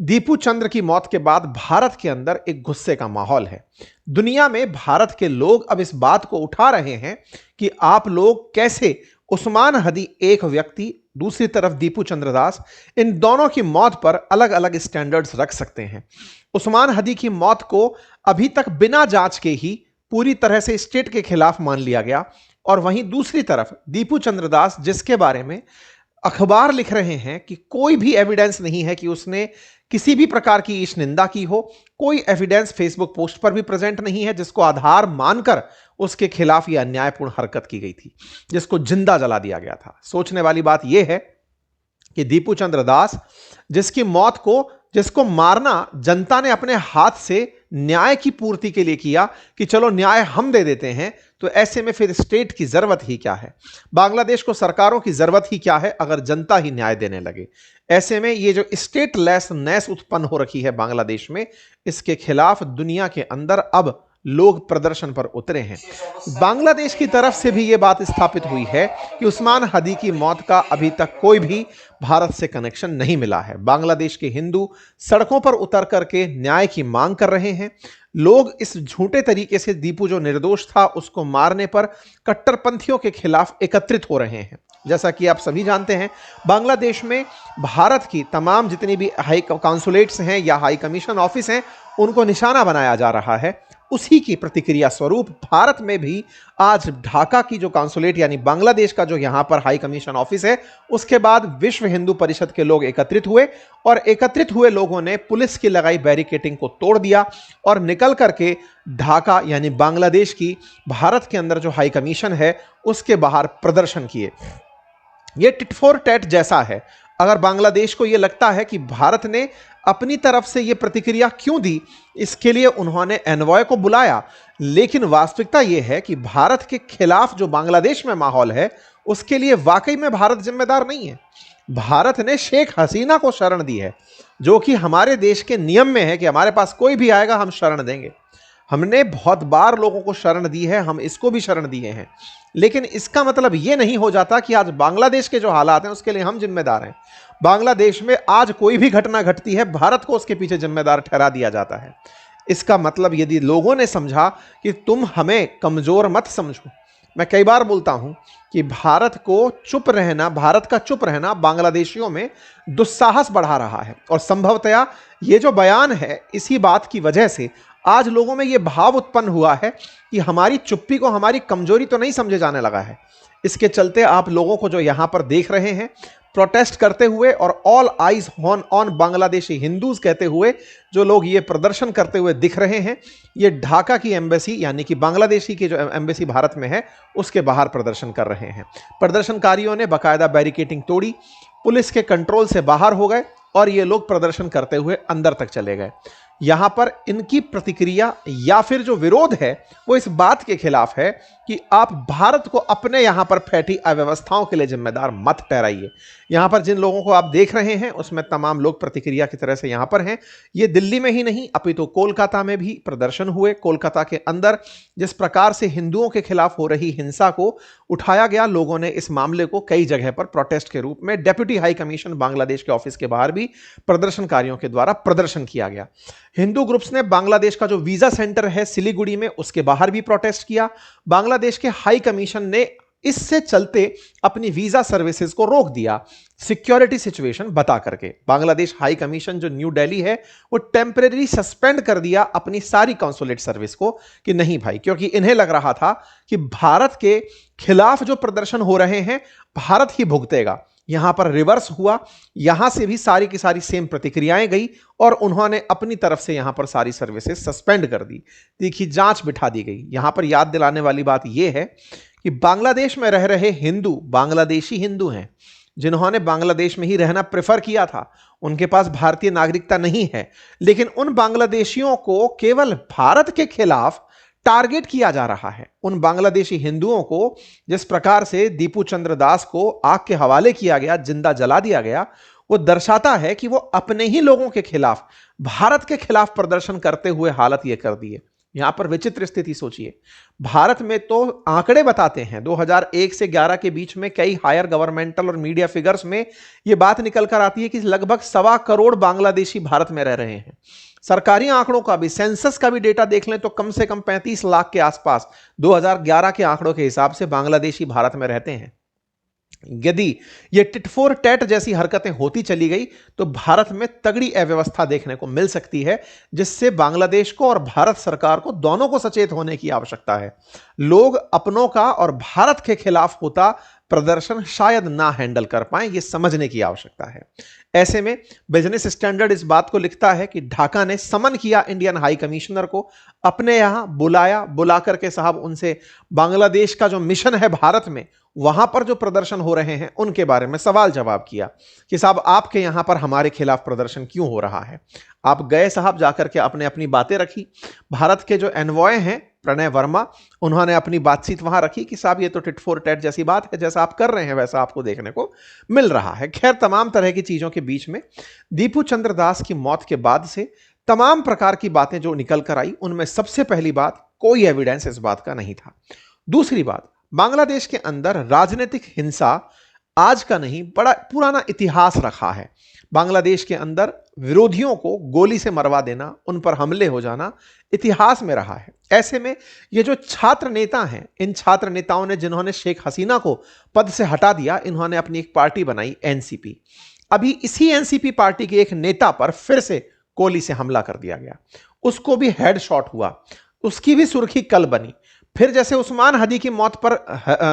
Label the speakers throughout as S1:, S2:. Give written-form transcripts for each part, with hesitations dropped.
S1: दीपू चंद्र की मौत के बाद भारत के अंदर एक गुस्से का माहौल है। दुनिया में भारत के लोग अब इस बात को उठा रहे हैं कि आप लोग कैसे उस्मान हदी एक व्यक्ति, दूसरी तरफ दीपू चंद्र दास, इन दोनों की मौत पर अलग अलग स्टैंडर्ड्स रख सकते हैं। उस्मान हदी की मौत को अभी तक बिना जांच के ही पूरी तरह से स्टेट के खिलाफ मान लिया गया, और वहीं दूसरी तरफ दीपू चंद्र दास, जिसके बारे में अखबार लिख रहे हैं कि कोई भी एविडेंस नहीं है कि उसने किसी भी प्रकार की ईश निंदा की हो, कोई एविडेंस फेसबुक पोस्ट पर भी प्रेजेंट नहीं है जिसको आधार मानकर उसके खिलाफ यह अन्यायपूर्ण हरकत की गई थी, जिसको जिंदा जला दिया गया था। सोचने वाली बात यह है कि दीपू चंद्र दास, जिसकी मौत को, जिसको मारना जनता ने अपने हाथ से न्याय की पूर्ति के लिए किया कि चलो न्याय हम दे देते हैं, तो ऐसे में फिर स्टेट की जरूरत ही क्या है? बांग्लादेश को सरकारों की जरूरत ही क्या है अगर जनता ही न्याय देने लगे? ऐसे में ये जो स्टेटलेसनेस उत्पन्न हो रखी है बांग्लादेश में, इसके खिलाफ दुनिया के अंदर अब लोग प्रदर्शन पर उतरे हैं। बांग्लादेश की तरफ से भी यह बात स्थापित हुई है कि उस्मान हदी की मौत का अभी तक कोई भी भारत से कनेक्शन नहीं मिला है। बांग्लादेश के हिंदू सड़कों पर उतर करके न्याय की मांग कर रहे हैं। लोग इस झूठे तरीके से दीपू जो निर्दोष था उसको मारने पर कट्टरपंथियों के खिलाफ एकत्रित हो रहे हैं। जैसा कि आप सभी जानते हैं, बांग्लादेश में भारत की तमाम जितनी भी हाई कॉन्सुलेट्स हैं या हाई कमीशन ऑफिस हैं, उनको निशाना बनाया जा रहा है। उसी की प्रतिक्रिया स्वरूप भारत में भी आज ढाका की जो कॉन्सुलेट यानी बांग्लादेश का जो यहां पर हाई कमीशन ऑफिस है, उसके बाद विश्व हिंदू परिषद के लोग एकत्रित हुए, और एकत्रित हुए लोगों ने पुलिस की लगाई बैरिकेटिंग को तोड़ दिया और निकल करके ढाका यानी बांग्लादेश की भारत के अंदर जो हाई कमीशन है उसके बाहर प्रदर्शन किए। यह टिट फॉर टैट जैसा है। अगर बांग्लादेश को यह लगता है कि भारत ने अपनी तरफ से यह प्रतिक्रिया क्यों दी, इसके लिए उन्होंने एनवॉय को बुलाया, लेकिन वास्तविकता यह है कि भारत के खिलाफ जो बांग्लादेश में माहौल है उसके लिए वाकई में भारत जिम्मेदार नहीं है। भारत ने शेख हसीना को शरण दी है, जो कि हमारे देश के नियम में है कि हमारे पास कोई भी आएगा हम शरण देंगे। हमने बहुत बार लोगों को शरण दी है, हम इसको भी शरण दिए हैं, लेकिन इसका मतलब यह नहीं हो जाता कि आज बांग्लादेश के जो हालात हैं उसके लिए हम जिम्मेदार हैं। बांग्लादेश में आज कोई भी घटना घटती है, भारत को उसके पीछे जिम्मेदार ठहरा दिया जाता है। इसका मतलब यदि लोगों ने समझा कि तुम हमें कमजोर मत समझो, मैं कई बार बोलता हूं कि भारत को चुप रहना, भारत का चुप रहना बांग्लादेशियों में दुस्साहस बढ़ा रहा है, और संभवतया ये जो बयान है इसी बात की वजह से आज लोगों में यह भाव उत्पन्न हुआ है कि हमारी चुप्पी को हमारी कमजोरी तो नहीं समझे जाने लगा है। इसके चलते आप लोगों को जो यहां पर देख रहे हैं प्रोटेस्ट करते हुए और all eyes on Bangladeshi Hindus कहते हुए जो लोग ये प्रदर्शन करते हुए दिख रहे हैं, ये ढाका की एम्बेसी यानी कि बांग्लादेशी की जो एम्बेसी भारत में है उसके बाहर प्रदर्शन कर रहे हैं। प्रदर्शनकारियों ने बाकायदा बैरिकेटिंग तोड़ी, पुलिस के कंट्रोल से बाहर हो गए और ये लोग प्रदर्शन करते हुए अंदर तक चले गए। यहां पर इनकी प्रतिक्रिया या फिर जो विरोध है वो इस बात के खिलाफ है कि आप भारत को अपने यहां पर फैटी अव्यवस्थाओं के लिए जिम्मेदार मत ठहराइए। यहां पर जिन लोगों को आप देख रहे हैं उसमें तमाम लोग प्रतिक्रिया की तरह से यहां पर हैं। ये दिल्ली में ही नहीं अपितु कोलकाता में भी प्रदर्शन हुए। कोलकाता के अंदर जिस प्रकार से हिंदुओं के खिलाफ हो रही हिंसा को उठाया गया, लोगों ने इस मामले को कई जगह पर प्रोटेस्ट के रूप में डेप्यूटी हाई कमीशन बांग्लादेश के ऑफिस के बाहर भी प्रदर्शनकारियों के द्वारा प्रदर्शन किया गया। हिंदू ग्रुप्स ने बांग्लादेश का जो वीजा सेंटर है सिलीगुड़ी में उसके बाहर भी प्रोटेस्ट किया। बांग्लादेश के हाई कमीशन ने इससे चलते अपनी वीजा सर्विसेज को रोक दिया, सिक्योरिटी सिचुएशन बता करके। बांग्लादेश हाई कमीशन जो न्यू दिल्ली है वो टेम्परेरी सस्पेंड कर दिया अपनी सारी कॉन्सुलेट सर्विस को कि नहीं भाई, क्योंकि इन्हें लग रहा था कि भारत के खिलाफ जो प्रदर्शन हो रहे हैं भारत ही भुगतेगा। यहां पर रिवर्स हुआ, यहां से भी सारी की सारी सेम प्रतिक्रियाएं गई और उन्होंने अपनी तरफ से यहां पर सारी सर्विसेज सस्पेंड कर दी, तीखी जांच बिठा दी गई। यहां पर याद दिलाने वाली बात यह है कि बांग्लादेश में रह रहे हिंदू बांग्लादेशी हिंदू हैं, जिन्होंने बांग्लादेश में ही रहना प्रेफर किया था, उनके पास भारतीय नागरिकता नहीं है, लेकिन उन बांग्लादेशियों को केवल भारत के खिलाफ टारगेट किया जा रहा है। उन बांग्लादेशी हिंदुओं को जिस प्रकार से दीपू चंद्र दास को आग के हवाले किया गया, जिंदा जला दिया गया, वो दर्शाता है कि वो अपने ही लोगों के खिलाफ, भारत के खिलाफ प्रदर्शन करते हुए हालत ये कर दी है। यहां पर विचित्र स्थिति सोचिए, भारत में तो आंकड़े बताते हैं 2001 से 11 के बीच में कई हायर गवर्नमेंटल और मीडिया फिगर्स में यह बात निकल कर आती है कि लगभग 1.25 करोड़ बांग्लादेशी भारत में रह रहे हैं। सरकारी आंकड़ों का भी, सेंसस का भी डेटा देख लें तो कम से कम 35 लाख के आसपास 2011 के आंकड़ों के हिसाब से बांग्लादेशी भारत में रहते हैं। यदि ये टिट फॉर टैट जैसी हरकतें होती चली गई तो भारत में तगड़ी अव्यवस्था देखने को मिल सकती है, जिससे बांग्लादेश को और भारत सरकार को दोनों को सचेत होने की आवश्यकता है। लोग अपनों का और भारत के खिलाफ होता प्रदर्शन शायद ना हैंडल कर पाए, यह समझने की आवश्यकता है। ऐसे में बिजनेस स्टैंडर्ड इस बात को लिखता है कि ढाका ने समन किया इंडियन हाई कमिश्नर को, अपने यहां बुलाया, बुला करके साहब उनसे बांग्लादेश का जो मिशन है भारत में, वहां पर जो प्रदर्शन हो रहे हैं उनके बारे में सवाल जवाब किया कि साहब आपके यहां पर हमारे खिलाफ प्रदर्शन क्यों हो रहा है। आप गए साहब, जाकर के आपने अपनी बातें रखी। भारत के जो एनवॉय हैं प्रणय वर्मा, उन्होंने अपनी बातचीत वहां रखी कि साहब ये तो टिट फॉर टैट जैसी बात है, जैसा आप कर रहे हैं वैसा आपको देखने को मिल रहा है। खैर, तमाम तरह की चीजों के बीच में दीपू चंद्र दास की मौत के बाद से तमाम प्रकार की बातें जो निकल कर आई, उनमें सबसे पहली बात, कोई एविडेंस इस बात का नहीं था। दूसरी बात, बांग्लादेश के अंदर राजनीतिक हिंसा आज का नहीं, बड़ा पुराना इतिहास रखा है। बांग्लादेश के अंदर विरोधियों को गोली से मरवा देना, उन पर हमले हो जाना इतिहास में रहा है। ऐसे में ये जो छात्र नेता हैं, इन छात्र नेताओं ने, जिन्होंने शेख हसीना को पद से हटा दिया, इन्होंने अपनी एक पार्टी बनाई एनसीपी। अभी इसी एनसीपी पार्टी के एक नेता पर फिर से गोली से हमला कर दिया गया, उसको भी हेडशॉट हुआ, उसकी भी सुर्खी कल बनी। फिर जैसे उस्मान हदी की मौत पर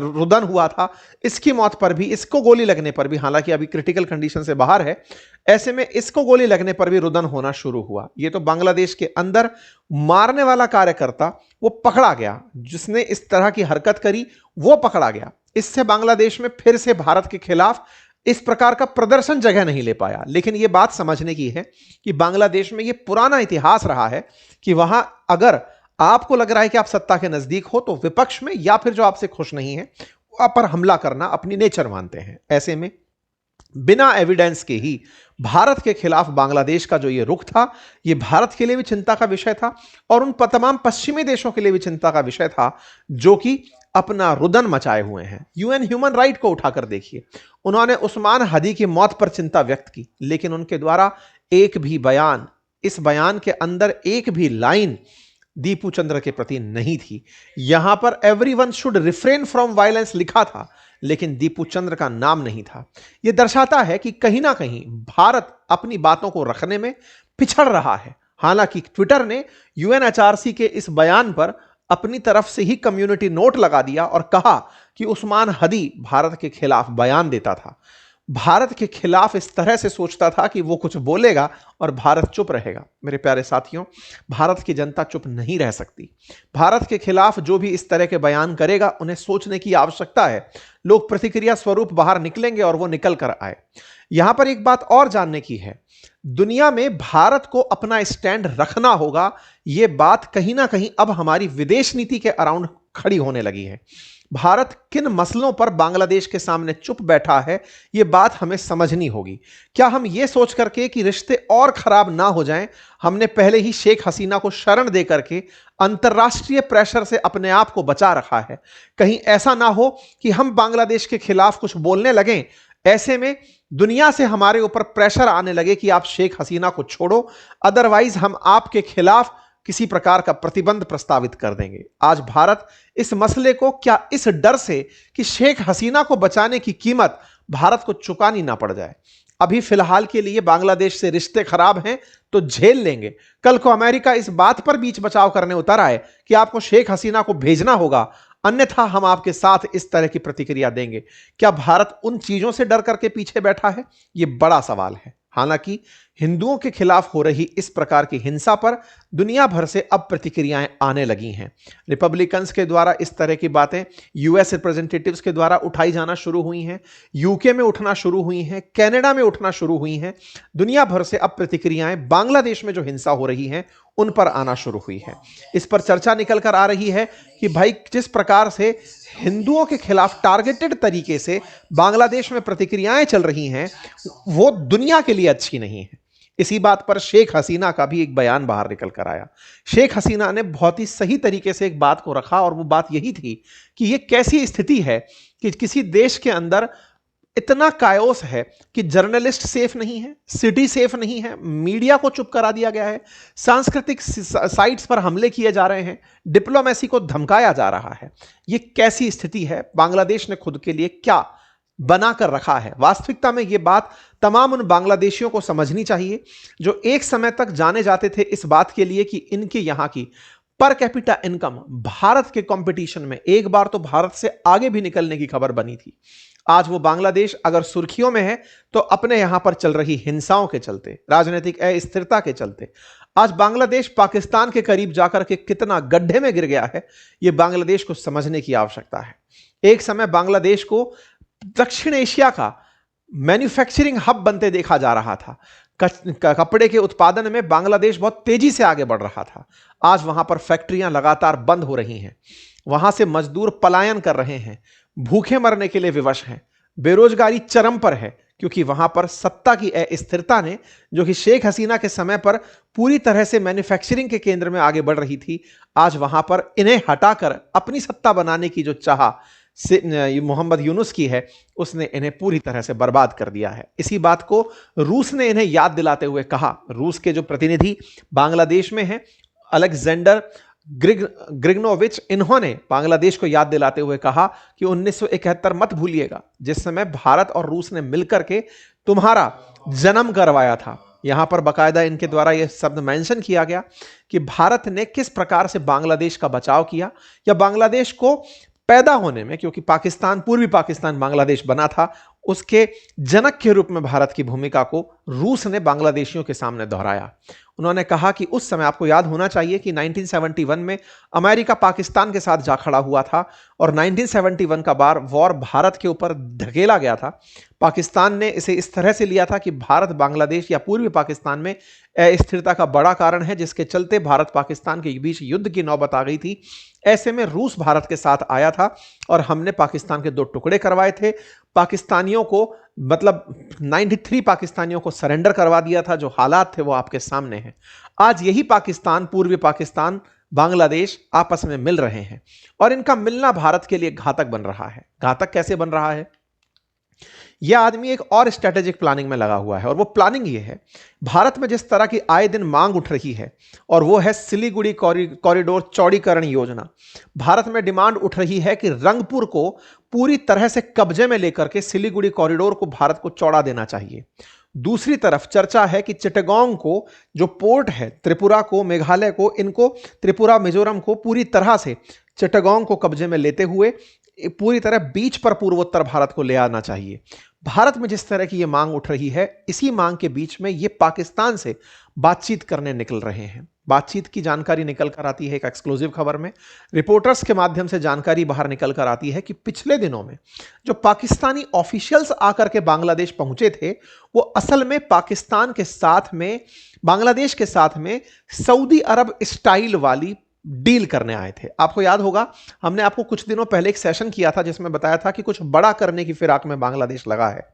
S1: रुदन हुआ था, इसकी मौत पर भी, इसको गोली लगने पर भी, हालांकि अभी क्रिटिकल कंडीशन से बाहर है, ऐसे में इसको गोली लगने पर भी रुदन होना शुरू हुआ। ये तो बांग्लादेश के अंदर मारने वाला कार्यकर्ता वो पकड़ा गया, जिसने इस तरह की हरकत करी वो पकड़ा गया। इससे बांग्लादेश में फिर से भारत के खिलाफ इस प्रकार का प्रदर्शन जगह नहीं ले पाया। लेकिन यह बात समझने की है कि बांग्लादेश में यह पुराना इतिहास रहा है कि वहां अगर आपको लग रहा है कि आप सत्ता के नजदीक हो तो विपक्ष में या फिर जो आपसे खुश नहीं है वहां पर हमला करना अपनी नेचर मानते हैं। ऐसे में बिना एविडेंस के ही भारत के खिलाफ बांग्लादेश का जो ये रुख था, ये भारत के लिए भी चिंता का विषय था और उन तमाम पश्चिमी देशों के लिए भी चिंता का विषय था जो कि अपना रुदन मचाए हुए हैं। यूएन ह्यूमन राइट को उठाकर देखिए, उन्होंने उस्मान हदी की मौत पर चिंता व्यक्त की, लेकिन उनके द्वारा एक भी बयान, इस बयान के अंदर एक भी लाइन दीपू चंद्र के प्रति नहीं थी। यहां पर everyone should refrain from violence लिखा था, लेकिन दीपू चंद्र का नाम नहीं था। यह दर्शाता है कि कहीं ना कहीं भारत अपनी बातों को रखने में पिछड़ रहा है। हालांकि ट्विटर ने यूएनएचआरसी के इस बयान पर अपनी तरफ से ही कम्युनिटी नोट लगा दिया और कहा कि उस्मान हदी भारत के खिलाफ बयान देता था, भारत के खिलाफ इस तरह से सोचता था कि वो कुछ बोलेगा और भारत चुप रहेगा। मेरे प्यारे साथियों, भारत की जनता चुप नहीं रह सकती। भारत के खिलाफ जो भी इस तरह के बयान करेगा, उन्हें सोचने की आवश्यकता है। लोग प्रतिक्रिया स्वरूप बाहर निकलेंगे और वो निकल कर आए। यहां पर एक बात और जानने की है, दुनिया में भारत को अपना स्टैंड रखना होगा। यह बात कहीं ना कहीं अब हमारी विदेश नीति के अराउंड खड़ी होने लगी है। भारत किन मसलों पर बांग्लादेश के सामने चुप बैठा है, यह बात हमें समझनी होगी। क्या हम यह सोच करके कि रिश्ते और खराब ना हो जाएं, हमने पहले ही शेख हसीना को शरण दे करके अंतर्राष्ट्रीय प्रेशर से अपने आप को बचा रखा है? कहीं ऐसा ना हो कि हम बांग्लादेश के खिलाफ कुछ बोलने लगें, ऐसे में दुनिया से हमारे ऊपर प्रेशर आने लगे कि आप शेख हसीना को छोड़ो, अदरवाइज हम आपके खिलाफ किसी प्रकार का प्रतिबंध प्रस्तावित कर देंगे। आज भारत इस मसले को क्या इस डर से कि शेख हसीना को बचाने की कीमत भारत को चुकानी ना पड़ जाए, अभी फिलहाल के लिए बांग्लादेश से रिश्ते खराब हैं तो झेल लेंगे, कल को अमेरिका इस बात पर बीच बचाव करने उतर आए कि आपको शेख हसीना को भेजना होगा, अन्यथा हम आपके साथ इस तरह की प्रतिक्रिया देंगे, क्या भारत उन चीजों से डर करके पीछे बैठा है? यह बड़ा सवाल है। हालांकि हिंदुओं के खिलाफ हो रही इस प्रकार की हिंसा पर दुनिया भर से अब प्रतिक्रियाएं आने लगी हैं। रिपब्लिकन्स के द्वारा इस तरह की बातें यूएस रिप्रेजेंटेटिव्स के द्वारा उठाई जाना शुरू हुई हैं, यूके में उठना शुरू हुई हैं, कनाडा में उठना शुरू हुई हैं। दुनिया भर से अब प्रतिक्रियाएं बांग्लादेश में जो हिंसा हो रही हैं उन पर आना शुरू हुई है। इस पर चर्चा निकल कर आ रही है कि भाई जिस प्रकार से हिंदुओं के खिलाफ टारगेटेड तरीके से बांग्लादेश में प्रतिक्रियाएं चल रही हैं वो दुनिया के लिए अच्छी नहीं है। इसी बात पर शेख हसीना का भी एक बयान बाहर निकल कर आया। शेख हसीना ने बहुत ही सही तरीके से एक बात को रखा और वो बात यही थी कि ये कैसी स्थिति है कि किसी देश के अंदर इतना कायोस है कि जर्नलिस्ट सेफ नहीं है, सिटी सेफ नहीं है, मीडिया को चुप करा दिया गया है, सांस्कृतिक साइट्स पर हमले किए जा रहे हैं, डिप्लोमेसी को धमकाया जा रहा है। ये कैसी स्थिति है? बांग्लादेश ने खुद के लिए क्या बनाकर रखा है? वास्तविकता में यह बात तमाम उन बांग्लादेशियों को समझनी चाहिए जो एक समय तक जाने जाते थे इस बात के लिए कि इनके यहां की पर कैपिटा इनकम भारत के कंपटीशन में एक बार तो भारत से आगे भी निकलने की खबर बनी थी। आज वो बांग्लादेश अगर सुर्खियों में है तो अपने यहां पर चल रही हिंसाओं के चलते, राजनीतिक अस्थिरता के चलते। आज बांग्लादेश पाकिस्तान के करीब जाकर के कितना गड्ढे में गिर गया है, यह बांग्लादेश को समझने की आवश्यकता है। एक समय बांग्लादेश को दक्षिण एशिया का मैन्युफैक्चरिंग हब बनते देखा जा रहा था। कपड़े के उत्पादन में बांग्लादेश बहुत तेजी से आगे बढ़ रहा था। आज वहां पर फैक्ट्रियां लगातार बंद हो रही हैं, वहां से मजदूर पलायन कर रहे हैं, भूखे मरने के लिए विवश हैं, बेरोजगारी चरम पर है, क्योंकि वहां पर सत्ता की अस्थिरता ने, जो कि शेख हसीना के समय पर पूरी तरह से मैन्युफैक्चरिंग के केंद्र में आगे बढ़ रही थी, आज वहां पर इन्हें हटाकर अपनी सत्ता बनाने की जो चाह से मोहम्मद यूनुस की है, उसने इन्हें पूरी तरह से बर्बाद कर दिया है। इसी बात को रूस ने इन्हें याद दिलाते हुए कहा। रूस के जो प्रतिनिधि बांग्लादेश में हैं, अलेक्जेंडर ग्रिगनोविच, इन्होंने बांग्लादेश को याद दिलाते हुए कहा कि 1971 मत भूलिएगा, जिस समय भारत और रूस ने मिलकर के तुम्हारा जन्म करवाया था। यहां पर बकायदा इनके द्वारा यह शब्द मेंशन किया गया कि भारत ने किस प्रकार से बांग्लादेश का बचाव किया, या बांग्लादेश को पैदा होने में, क्योंकि पाकिस्तान, पूर्वी पाकिस्तान बांग्लादेश बना था, उसके जनक के रूप में भारत की भूमिका को रूस ने बांग्लादेशियों के सामने दोहराया। उन्होंने कहा कि उस समय आपको याद होना चाहिए कि 1971 में अमेरिका पाकिस्तान के साथ जा खड़ा हुआ था और 1971 का वॉर भारत के ऊपर धकेला गया था। पाकिस्तान ने इसे इस तरह से लिया था कि भारत बांग्लादेश या पूर्वी पाकिस्तान में अस्थिरता का बड़ा कारण है, जिसके चलते भारत पाकिस्तान के बीच युद्ध की नौबत आ गई थी। ऐसे में रूस भारत के साथ आया था और हमने पाकिस्तान के 2 टुकड़े करवाए थे। पाकिस्तानियों को, मतलब 93 पाकिस्तानियों को सरेंडर करवा दिया था। जो हालात थे वो आपके सामने हैं। आज यही पाकिस्तान, पूर्वी पाकिस्तान, बांग्लादेश आपस में मिल रहे हैं और इनका मिलना भारत के लिए घातक बन रहा है। घातक कैसे बन रहा है? यह आदमी एक और स्ट्रेटेजिक प्लानिंग में लगा हुआ है, और वो प्लानिंग ये है, भारत में जिस तरह की आए दिन मांग उठ रही है, और वो है सिलीगुड़ी कॉरिडोर चौड़ीकरण योजना। भारत में डिमांड उठ रही है कि रंगपुर को पूरी तरह से कब्जे में लेकर के सिलीगुड़ी कॉरिडोर को भारत को चौड़ा देना चाहिए। दूसरी तरफ चर्चा है कि चिटगांग को, जो पोर्ट है, त्रिपुरा को, मेघालय को, इनको, त्रिपुरा मिजोरम को पूरी तरह से चिटगांग को कब्जे में लेते हुए पूरी तरह बीच पर पूर्वोत्तर भारत को ले आना चाहिए। भारत में जिस तरह की ये मांग उठ रही है, इसी मांग के बीच में ये पाकिस्तान से बातचीत करने निकल रहे हैं। बातचीत की जानकारी निकल कर आती है एक एक्सक्लूसिव खबर में, रिपोर्टर्स के माध्यम से जानकारी बाहर निकल कर आती है कि पिछले दिनों में जो पाकिस्तानी ऑफिशियल्स आकर के बांग्लादेश पहुंचे थे, वो असल में पाकिस्तान के साथ में, बांग्लादेश के साथ में सऊदी अरब स्टाइल वाली डील करने आए थे। आपको याद होगा, हमने आपको कुछ दिनों पहले एक सेशन किया था जिसमें बताया था कि कुछ बड़ा करने की फिराक में बांग्लादेश लगा है।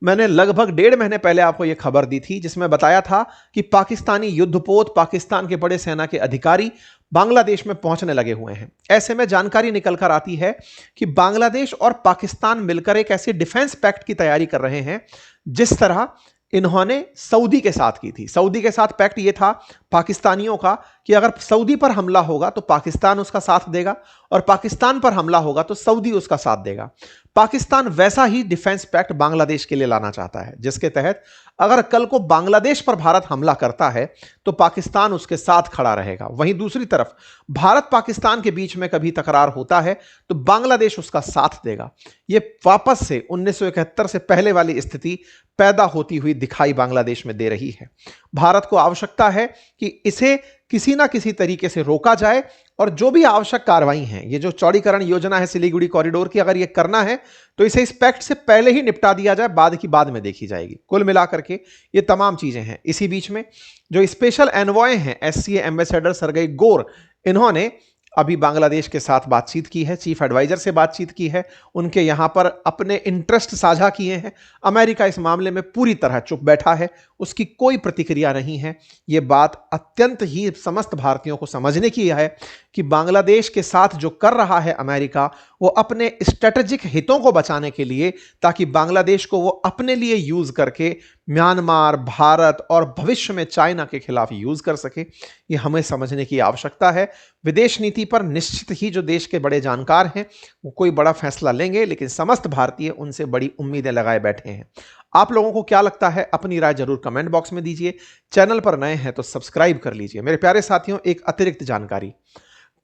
S1: मैंने लगभग 1.5 महीने पहले आपको यह खबर दी थी जिसमें बताया था कि पाकिस्तानी युद्धपोत, पाकिस्तान के बड़े सेना के अधिकारी बांग्लादेश में पहुंचने लगे हुए हैं। ऐसे में जानकारी निकल कर आती है कि बांग्लादेश और पाकिस्तान मिलकर एक ऐसी डिफेंस पैक्ट की तैयारी कर रहे हैं जिस तरह इन्होंने सऊदी के साथ की थी। सऊदी के साथ पैक्ट यह था पाकिस्तानियों का कि अगर सऊदी पर हमला होगा तो पाकिस्तान उसका साथ देगा, और पाकिस्तान पर हमला होगा तो सऊदी उसका साथ देगा। पाकिस्तान वैसा ही डिफेंस पैक्ट बांग्लादेश के लिए लाना चाहता है, जिसके तहत अगर कल को बांग्लादेश पर भारत हमला करता है तो पाकिस्तान उसके साथ खड़ा रहेगा। वहीं दूसरी तरफ भारत पाकिस्तान के बीच में कभी तकरार होता है तो बांग्लादेश उसका साथ देगा। यह वापस से 1971 से पहले वाली स्थिति पैदा होती हुई दिखाई बांग्लादेश में दे रही है। भारत को आवश्यकता है कि इसे किसी ना किसी तरीके से रोका जाए, और जो भी आवश्यक कार्रवाई है, ये जो चौड़ीकरण योजना है सिलीगुड़ी कॉरिडोर की, अगर ये करना है तो इसे इस पैक्ट से पहले ही निपटा दिया जाए, बाद की बाद में देखी जाएगी। कुल मिलाकर के ये तमाम चीजें हैं। इसी बीच में जो स्पेशल एनवॉय हैं, एससीए एम्बेसडर सरगई गोर, इन्होंने अभी बांग्लादेश के साथ बातचीत की है, चीफ एडवाइजर से बातचीत की है, उनके यहां पर अपने इंटरेस्ट साझा किए हैं। अमेरिका इस मामले में पूरी तरह चुप बैठा है, उसकी कोई प्रतिक्रिया नहीं है। यह बात अत्यंत ही समस्त भारतीयों को समझने की है कि बांग्लादेश के साथ जो कर रहा है अमेरिका, वो अपने स्ट्रेटेजिक हितों को बचाने के लिए, ताकि बांग्लादेश को वो अपने लिए यूज करके म्यांमार, भारत और भविष्य में चाइना के खिलाफ यूज कर सके। ये हमें समझने की आवश्यकता है। विदेश नीति पर निश्चित ही जो देश के बड़े जानकार हैं वो कोई बड़ा फैसला लेंगे, लेकिन समस्त भारतीय उनसे बड़ी उम्मीदें लगाए बैठे हैं। आप लोगों को क्या लगता है? अपनी राय जरूर कमेंट बॉक्स में दीजिए। चैनल पर नए हैं तो सब्सक्राइब कर लीजिए। मेरे प्यारे साथियों, एक अतिरिक्त जानकारी,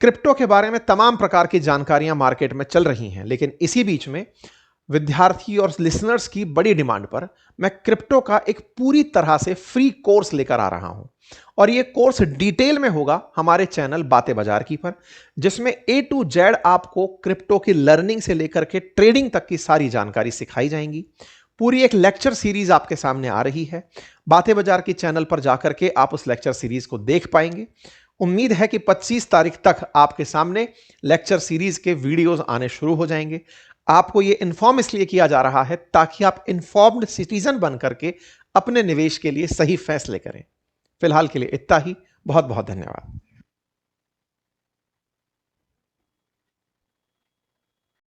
S1: क्रिप्टो के बारे में तमाम प्रकार की जानकारियां मार्केट में चल रही हैं, लेकिन इसी बीच में विद्यार्थी और लिसनर्स की बड़ी डिमांड पर मैं क्रिप्टो का एक पूरी तरह से फ्री कोर्स लेकर आ रहा हूं, और यह कोर्स डिटेल में होगा हमारे चैनल बातें बाजार की पर, जिसमें A to Z आपको क्रिप्टो की लर्निंग से लेकर के ट्रेडिंग तक की सारी जानकारी सिखाई जाएंगी। पूरी एक लेक्चर सीरीज आपके सामने आ रही है। बातें बाजार की चैनल पर जाकर के आप उस लेक्चर सीरीज को देख पाएंगे। उम्मीद है कि 25 तारीख तक आपके सामने लेक्चर सीरीज के वीडियोस आने शुरू हो जाएंगे। आपको यह इन्फॉर्म इसलिए किया जा रहा है ताकि आप इन्फॉर्म्ड सिटीजन बन करके अपने निवेश के लिए सही फैसले करें। फिलहाल के लिए इतना ही। बहुत बहुत धन्यवाद।